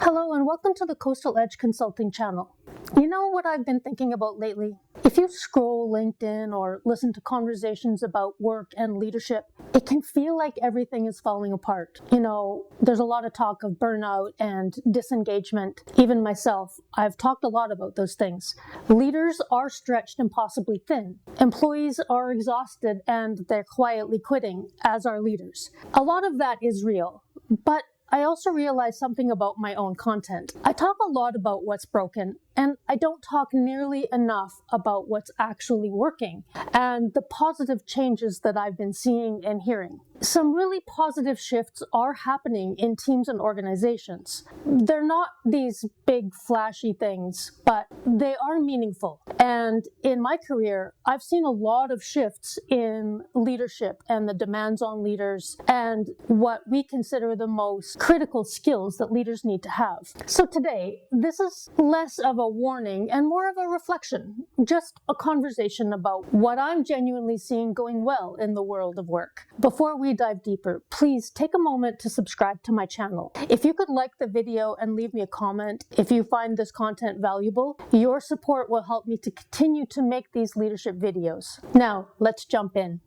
Hello and welcome to the Coastal Edge Consulting channel. You know what I've been thinking about lately? If you scroll LinkedIn or listen to conversations about work and leadership, it can feel like everything is falling apart. There's a lot of talk of burnout and disengagement. Even myself, I've talked a lot about those things. Leaders are stretched and possibly thin. Employees are exhausted and they're quietly quitting, as are leaders. A lot of that is real, but I also realized something about my own content. I talk a lot about what's broken, and I don't talk nearly enough about what's actually working and the positive changes that I've been seeing and hearing. Some really positive shifts are happening in teams and organizations. They're not these big flashy things, but they are meaningful. And in my career, I've seen a lot of shifts in leadership and the demands on leaders and what we consider the most critical skills that leaders need to have. So today, this is less of a warning and more of a reflection, just a conversation about what I'm genuinely seeing going well in the world of work. Before we dive deeper, please take a moment to subscribe to my channel. If you could like the video and leave me a comment if you find this content valuable, your support will help me to continue to make these leadership videos. Now, let's jump in.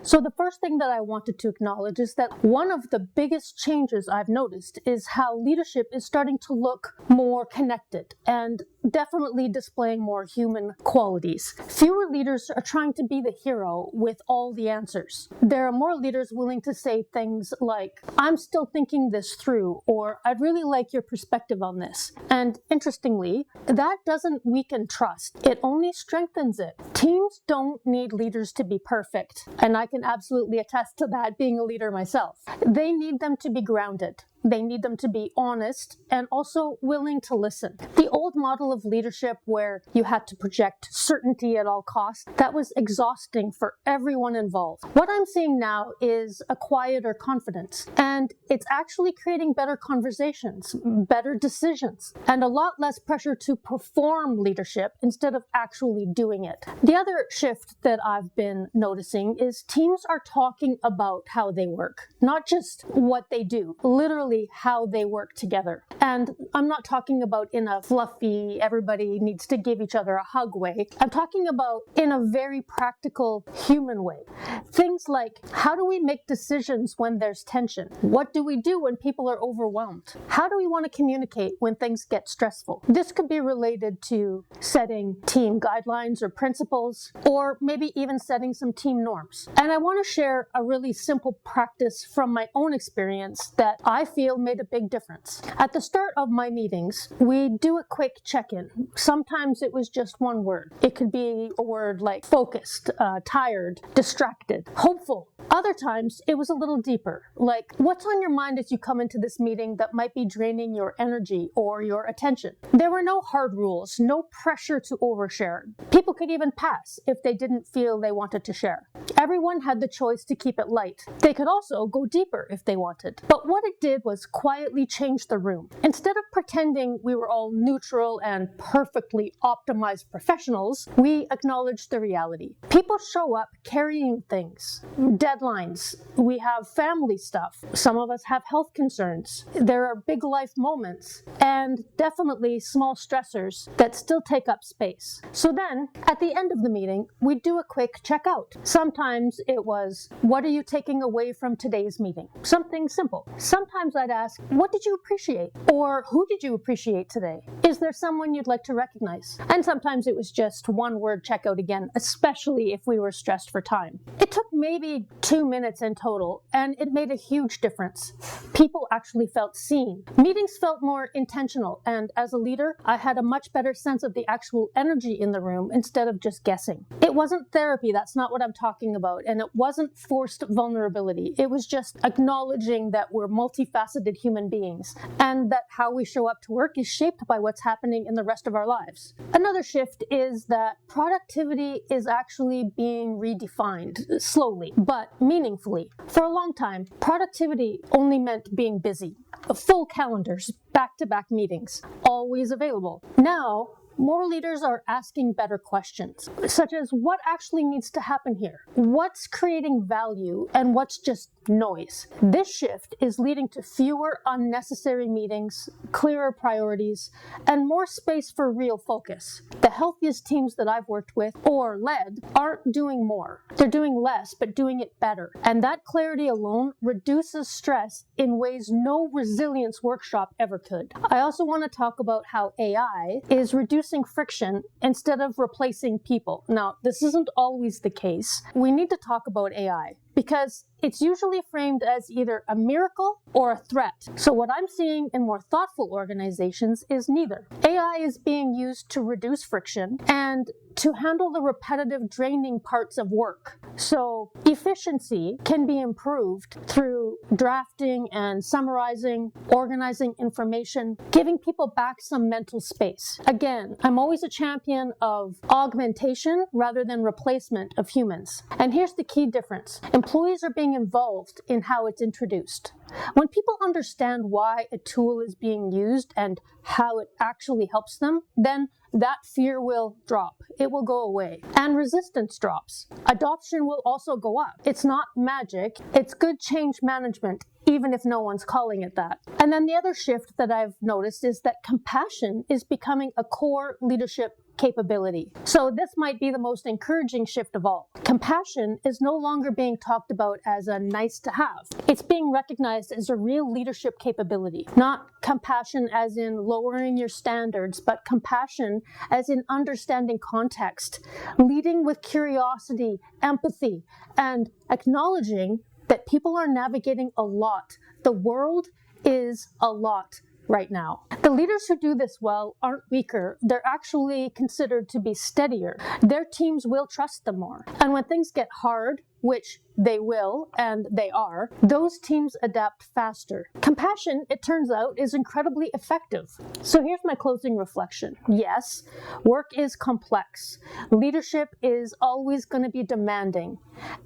So the first thing that I wanted to acknowledge is that one of the biggest changes I've noticed is how leadership is starting to look more connected and definitely displaying more human qualities. Fewer leaders are trying to be the hero with all the answers. There are more leaders willing to say things like, "I'm still thinking this through," or "I'd really like your perspective on this." And interestingly, that doesn't weaken trust. It only strengthens it. Teams don't need leaders to be perfect, and I can absolutely attest to that being a leader myself. They need them to be grounded. They need them to be honest and also willing to listen. The old model of leadership where you had to project certainty at all costs, that was exhausting for everyone involved. What I'm seeing now is a quieter confidence, and it's actually creating better conversations, better decisions, and a lot less pressure to perform leadership instead of actually doing it. The other shift that I've been noticing is teams are talking about how they work, not just what they do, literally how they work together. And I'm not talking about in a fluffy, everybody needs to give each other a hug way. I'm talking about in a very practical, human way. Things like, how do we make decisions when there's tension? What do we do when people are overwhelmed? How do we want to communicate when things get stressful? This could be related to setting team guidelines or principles, or maybe even setting some team norms. And I want to share a really simple practice from my own experience that I feel made a big difference. At the start of my meetings, we do a quick check-in. Sometimes it was just one word. It could be a word like focused, tired, distracted, hopeful. Other times it was a little deeper, like what's on your mind as you come into this meeting that might be draining your energy or your attention. There were no hard rules, no pressure to overshare. People could even pass if they didn't feel they wanted to share. Everyone had the choice to keep it light. They could also go deeper if they wanted. But what it did was quietly change the room. Instead of pretending we were all neutral and perfectly optimized professionals, we acknowledged the reality. People show up carrying things, deadlines. We have family stuff. Some of us have health concerns. There are big life moments and definitely small stressors that still take up space. So then, at the end of the meeting, we do a quick checkout. Sometimes it was, what are you taking away from today's meeting? Something simple. Sometimes I'd ask, what did you appreciate? Or who did you appreciate today? Is there someone you'd like to recognize? And sometimes it was just one word checkout again, especially if we were stressed for time. It took maybe 2 minutes in total, and it made a huge difference. People actually felt seen. Meetings felt more intentional, and as a leader, I had a much better sense of the actual energy in the room instead of just guessing. It wasn't therapy, that's not what I'm talking about, and it wasn't forced vulnerability. It was just acknowledging that we're multifaceted human beings, and that how we show up to work is shaped by what's happening in the rest of our lives. Another shift is that productivity is actually being redefined, slowly, but meaningfully. For a long time, productivity only meant being busy. Full calendars, back-to-back meetings, always available. Now, more leaders are asking better questions, such as what actually needs to happen here? What's creating value and what's just noise? This shift is leading to fewer unnecessary meetings, clearer priorities, and more space for real focus. The healthiest teams that I've worked with or led aren't doing more. They're doing less, but doing it better. And that clarity alone reduces stress in ways no resilience workshop ever could. I also want to talk about how AI is reducing friction instead of replacing people. Now, this isn't always the case. We need to talk about AI because it's usually framed as either a miracle or a threat. So what I'm seeing in more thoughtful organizations is neither. AI is being used to reduce friction and to handle the repetitive, draining parts of work. So efficiency can be improved through drafting and summarizing, organizing information, giving people back some mental space. Again, I'm always a champion of augmentation rather than replacement of humans. And here's the key difference. Employees are being involved in how it's introduced. When people understand why a tool is being used and how it actually helps them, then that fear will drop. It will go away. And resistance drops. Adoption will also go up. It's not magic. It's good change management, even if no one's calling it that. And then the other shift that I've noticed is that compassion is becoming a core leadership capability. So this might be the most encouraging shift of all. Compassion is no longer being talked about as a nice to have. It's being recognized as a real leadership capability. Not compassion as in lowering your standards, but compassion as in understanding context, leading with curiosity, empathy, and acknowledging that people are navigating a lot. The world is a lot right now. The leaders who do this well aren't weaker. They're actually considered to be steadier. Their teams will trust them more. And when things get hard, which they will, and they are, those teams adapt faster. Compassion, it turns out, is incredibly effective. So here's my closing reflection. Yes, work is complex. Leadership is always going to be demanding.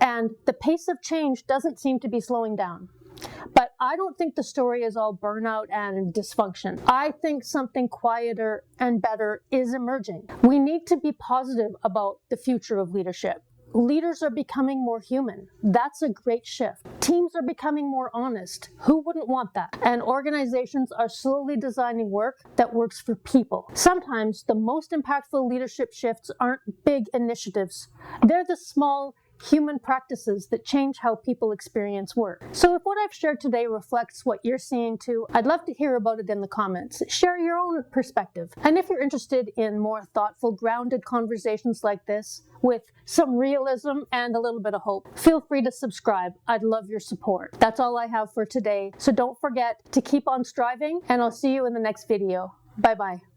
And the pace of change doesn't seem to be slowing down. But I don't think the story is all burnout and dysfunction. I think something quieter and better is emerging. We need to be positive about the future of leadership. Leaders are becoming more human. That's a great shift. Teams are becoming more honest. Who wouldn't want that? And organizations are slowly designing work that works for people. Sometimes the most impactful leadership shifts aren't big initiatives. They're the small, human practices that change how people experience work. So if what I've shared today reflects what you're seeing too, I'd love to hear about it in the comments. Share your own perspective. And if you're interested in more thoughtful, grounded conversations like this, with some realism and a little bit of hope, feel free to subscribe. I'd love your support. That's all I have for today. So don't forget to keep on striving, and I'll see you in the next video. Bye-bye.